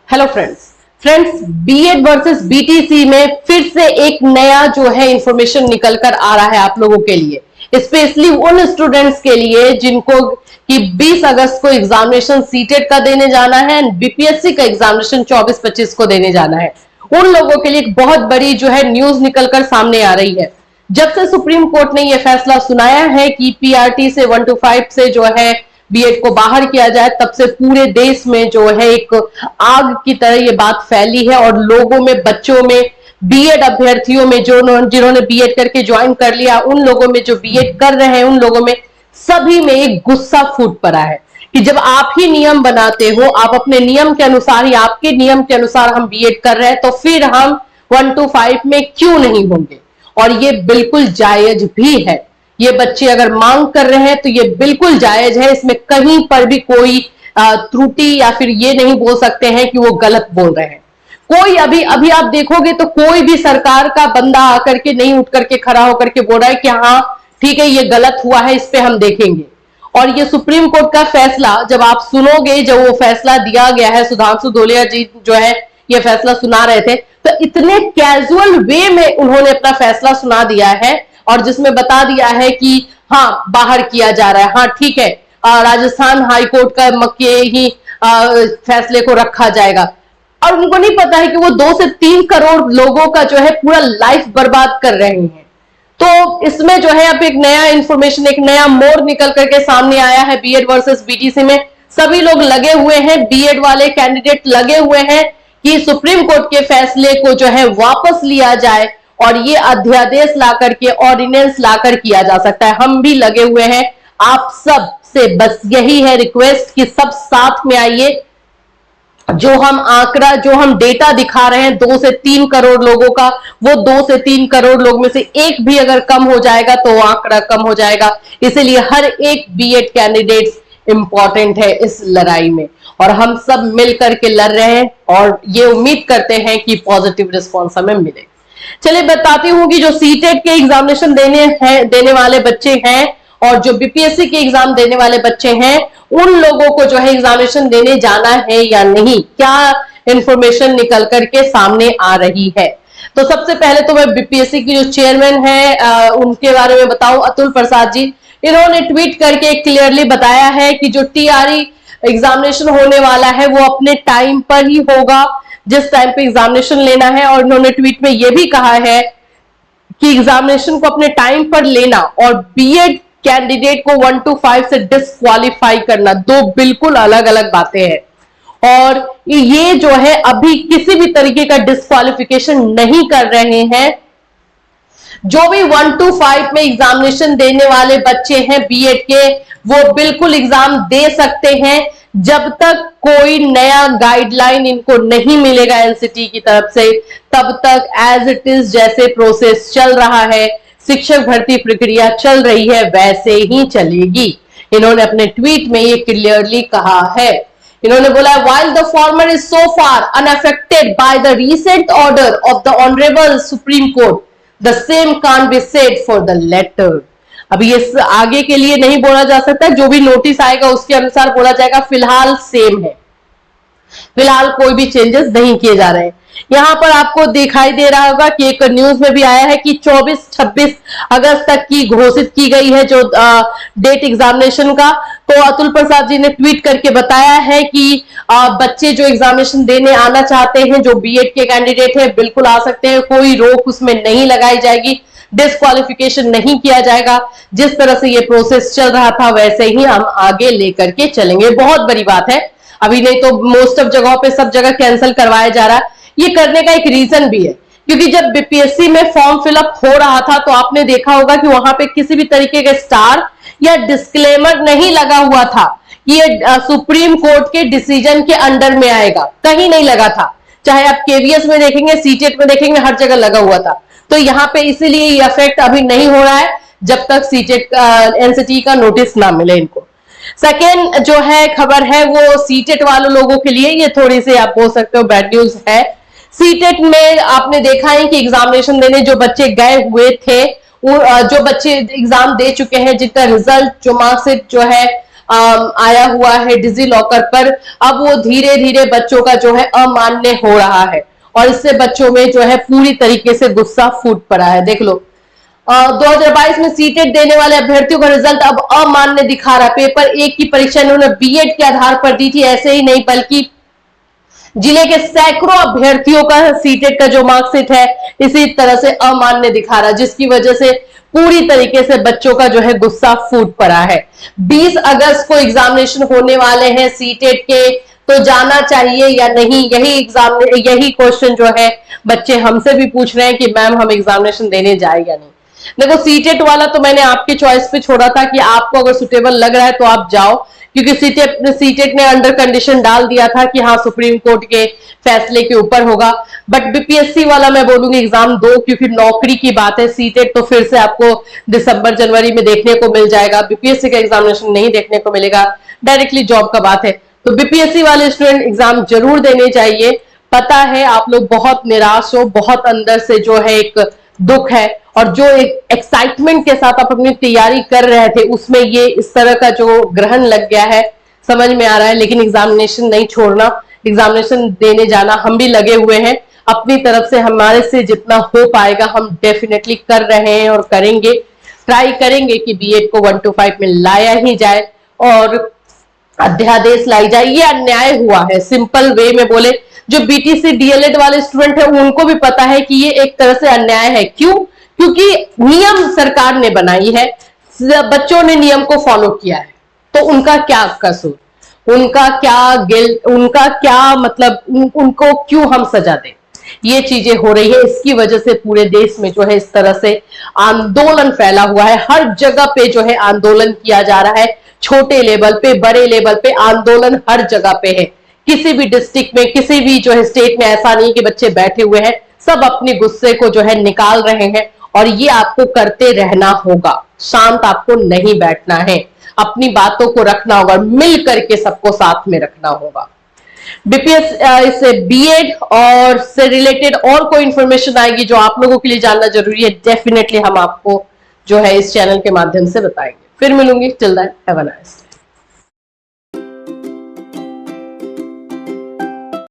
Hello friends B Ed versus BTC में फिर से एक नया जो है इंफॉर्मेशन निकल कर आ रहा है आप लोगों के लिए, स्पेशली उन स्टूडेंट्स के लिए जिनको कि 20 अगस्त को एग्जामिनेशन सीटेट का देने जाना है, बीपीएससी का एग्जामिनेशन 24-25 को देने जाना है। उन लोगों के लिए एक बहुत बड़ी जो है न्यूज निकलकर सामने आ रही है। जब से सुप्रीम कोर्ट ने यह फैसला सुनाया है कि पीआरटी से 125 से जो है बीएड को बाहर किया जाए, तब से पूरे देश में जो है एक आग की तरह ये बात फैली है और लोगों में, बच्चों में, बीएड अभ्यर्थियों में, जो जिन्होंने बीएड करके ज्वाइन कर लिया, उन लोगों में, जो बीएड कर रहे हैं उन लोगों में, सभी में एक गुस्सा फूट पड़ा है कि जब आप ही नियम बनाते हो, आप अपने नियम के अनुसार ही, आपके नियम के अनुसार हम बीएड कर रहे हैं, तो फिर हम 125 में क्यों नहीं होंगे। और ये बिल्कुल जायज भी है। ये बच्चे अगर मांग कर रहे हैं तो ये बिल्कुल जायज है। इसमें कहीं पर भी कोई त्रुटि या फिर ये नहीं बोल सकते हैं कि वो गलत बोल रहे हैं। कोई अभी आप देखोगे तो कोई भी सरकार का बंदा आकर के नहीं उठ करके खड़ा होकर के बोल रहा है कि हाँ ठीक है ये गलत हुआ है, इस पे हम देखेंगे। और ये सुप्रीम कोर्ट का फैसला जब आप सुनोगे, जब वो फैसला दिया गया है, सुधांशु धूलिया जी जो है ये फैसला सुना रहे थे, तो इतने कैजुअल वे में उन्होंने अपना फैसला सुना दिया है और जिसमें बता दिया है कि हाँ बाहर किया जा रहा है, हाँ ठीक है राजस्थान हाईकोर्ट के ही फैसले को रखा जाएगा। और उनको नहीं पता है कि वो 2 से 3 करोड़ लोगों का जो है पूरा लाइफ बर्बाद कर रहे हैं। तो इसमें जो है अब एक नया इंफॉर्मेशन, एक नया मोड़ निकल करके सामने आया है बीएड वर्सेस बीटीसी में। सभी लोग लगे हुए हैं, बीएड वाले कैंडिडेट लगे हुए हैं कि सुप्रीम कोर्ट के फैसले को जो है वापस लिया जाए और ये अध्यादेश ला करके, ऑर्डिनेंस लाकर किया जा सकता है। हम भी लगे हुए हैं। आप सब से बस यही है रिक्वेस्ट कि सब साथ में आइए। जो हम आंकड़ा, जो हम डेटा दिखा रहे हैं 2 से 3 करोड़ लोगों का, वो 2 से 3 करोड़ लोग में से एक भी अगर कम हो जाएगा तो वो आंकड़ा कम हो जाएगा। इसीलिए हर एक बीएड कैंडिडेट इंपॉर्टेंट है इस लड़ाई में और हम सब मिलकर के लड़ रहे हैं और ये उम्मीद करते हैं कि पॉजिटिव रिस्पॉन्स हमें मिले। चलिए बताती हूँ कि जो सीटेट के एग्जामिनेशन देने वाले बच्चे हैं और जो बीपीएससी के एग्जाम देने वाले बच्चे हैं, उन लोगों को जो है एग्जामिनेशन देने जाना है या नहीं, क्या इंफॉर्मेशन निकल करके सामने आ रही है। तो सबसे पहले तो मैं बीपीएससी की जो चेयरमैन है उनके बारे में बताऊं, अतुल प्रसाद जी, इन्होंने ट्वीट करके क्लियरली बताया है कि जो टीआरई एग्जामिनेशन होने वाला है वो अपने टाइम पर ही होगा, जिस टाइम पे एग्जामिनेशन लेना है। और इन्होंने ट्वीट में यह भी कहा है कि एग्जामिनेशन को अपने टाइम पर लेना और बीएड कैंडिडेट को 125 से डिस्क्वालीफाई करना, दो बिल्कुल अलग अलग बातें हैं। और ये जो है अभी किसी भी तरीके का डिस्क्वालिफिकेशन नहीं कर रहे हैं। जो भी 125 में एग्जामिनेशन देने वाले बच्चे हैं बीएड के, वो बिल्कुल एग्जाम दे सकते हैं जब तक कोई नया गाइडलाइन इनको नहीं मिलेगा एनसीटी की तरफ से। तब तक एज इट इज जैसे प्रोसेस चल रहा है, शिक्षक भर्ती प्रक्रिया चल रही है, वैसे ही चलेगी। इन्होंने अपने ट्वीट में ये क्लियरली कहा है। इन्होंने बोला, while the former is so far unaffected by the recent order of the honorable Supreme Court, the same can't be said for the latter। अभी ये आगे के लिए नहीं बोला जा सकता, जो भी नोटिस आएगा उसके अनुसार बोला जाएगा। फिलहाल सेम है, फिलहाल कोई भी चेंजेस नहीं किए जा रहे। यहां पर आपको दिखाई दे रहा होगा कि एक न्यूज में भी आया है कि 24-26 अगस्त तक की घोषित की गई है जो डेट एग्जामिनेशन का। तो अतुल प्रसाद जी ने ट्वीट करके बताया है कि बच्चे जो एग्जामिनेशन देने आना चाहते हैं, जो बीएड के कैंडिडेट है, बिल्कुल आ सकते हैं। कोई रोक उसमें नहीं लगाई जाएगी, डिस्क्वालिफिकेशन नहीं किया जाएगा। जिस तरह से ये प्रोसेस चल रहा था वैसे ही हम आगे लेकर के चलेंगे। बहुत बड़ी बात है। अभी नहीं तो मोस्ट ऑफ जगहों पे सब जगह कैंसिल करवाया जा रहा है। ये करने का एक रीजन भी है, क्योंकि जब बीपीएससी में फॉर्म फिलअप हो रहा था तो आपने देखा होगा कि वहां पे किसी भी तरीके का स्टार या डिस्क्लेमर नहीं लगा हुआ था कि ये सुप्रीम कोर्ट के डिसीजन के अंडर में आएगा, कहीं नहीं लगा था। चाहे आप केवीएस में देखेंगे, सीटेट में देखेंगे, हर जगह लगा हुआ था। तो यहाँ पे इसीलिए ये इफेक्ट अभी नहीं हो रहा है जब तक सीटेट एनसीटी का नोटिस ना मिले इनको। सेकेंड जो है खबर है वो सीटेट वालों लोगों के लिए, ये थोड़ी सी आप बोल सकते हो बैड न्यूज है। सीटेट में आपने देखा है कि एग्जामिनेशन देने जो बच्चे गए हुए थे, जो बच्चे एग्जाम दे चुके हैं, जिनका रिजल्ट, जो मार्कशीट जो है आया हुआ है डिजी लॉकर पर, अब वो धीरे धीरे बच्चों का जो है अमान्य हो रहा है और इससे बच्चों में जो है पूरी तरीके से गुस्सा फूट पड़ा है। देख लो 2022 में सीटेट देने वाले अभ्यर्थियों का रिजल्ट अब अमान्य दिखा रहा है। पेपर 1 की परीक्षा इन्होंने बीएड के आधार पर दी थी, ऐसे ही नहीं बल्कि जिले के सैकड़ों अभ्यर्थियों का सीटेट का जो मार्कशीट है इसी तरह से अमान्य दिखा रहा है, जिसकी वजह से पूरी तरीके से बच्चों का जो है गुस्सा फूट पड़ा है। 20 अगस्त को एग्जामिनेशन होने वाले हैं सीटेट के, तो जाना चाहिए या नहीं, यही क्वेश्चन जो है बच्चे हमसे भी पूछ रहे हैं कि मैम हम एग्जामिनेशन देने जाए या नहीं। देखो सीटेट वाला तो मैंने आपके चॉइस पे छोड़ा था कि आपको अगर सुटेबल लग रहा है तो आप जाओ, क्योंकि सीटेट ने अंडर कंडीशन डाल दिया था कि हाँ सुप्रीम कोर्ट के फैसले के ऊपर होगा। बट बीपीएससी वाला मैं बोलूंगी एग्जाम दो, क्योंकि नौकरी की बात है। सीटेट तो फिर से आपको दिसंबर जनवरी में देखने को मिल जाएगा, बीपीएससी का एग्जामिनेशन नहीं देखने को मिलेगा, डायरेक्टली जॉब का बात है। तो बीपीएससी वाले स्टूडेंट एग्जाम जरूर देने चाहिए। पता है आप लोग बहुत निराश हो, बहुत अंदर से जो है एक दुख है, और जो एक एक्साइटमेंट के साथ आप अपनी तैयारी कर रहे थे उसमें ये इस तरह का जो ग्रहण लग गया है समझ में आ रहा है। लेकिन एग्जामिनेशन नहीं छोड़ना, एग्जामिनेशन देने जाना, हम भी लगे हुए हैं अपनी तरफ से, हमारे से जितना हो पाएगा हम डेफिनेटली कर रहे हैं और करेंगे, ट्राई करेंगे कि बीएड को 1 to 5 में लाया ही जाए और अध्यादेश लाई जाए। ये अन्याय हुआ है, सिंपल वे में बोले जो बीटीसी डीएलएड वाले स्टूडेंट है उनको भी पता है कि ये एक तरह से अन्याय है। क्यों? क्योंकि नियम सरकार ने बनाई है, बच्चों ने नियम को फॉलो किया है, तो उनका क्या कसूर, उनका क्या गिल्ट, उनका क्या मतलब, उनको क्यों हम सजा दें? ये चीजें हो रही है, इसकी वजह से पूरे देश में जो है इस तरह से आंदोलन फैला हुआ है। हर जगह पे जो है आंदोलन किया जा रहा है, छोटे लेवल पे बड़े लेवल पे आंदोलन हर जगह पे है। किसी भी डिस्ट्रिक्ट में, किसी भी जो है स्टेट में ऐसा नहीं कि बच्चे बैठे हुए हैं, सब अपने गुस्से को जो है निकाल रहे हैं और ये आपको करते रहना होगा। शांत आपको नहीं बैठना है, अपनी बातों को रखना होगा, मिल करके सबको साथ में रखना होगा। बीपीएस इससे बीएड और से रिलेटेड और कोई इंफॉर्मेशन आएगी जो आप लोगों के लिए जानना जरूरी है, डेफिनेटली हम आपको जो है इस चैनल के माध्यम से बताएंगे। फिर मिलूंगी, till then have a nice day.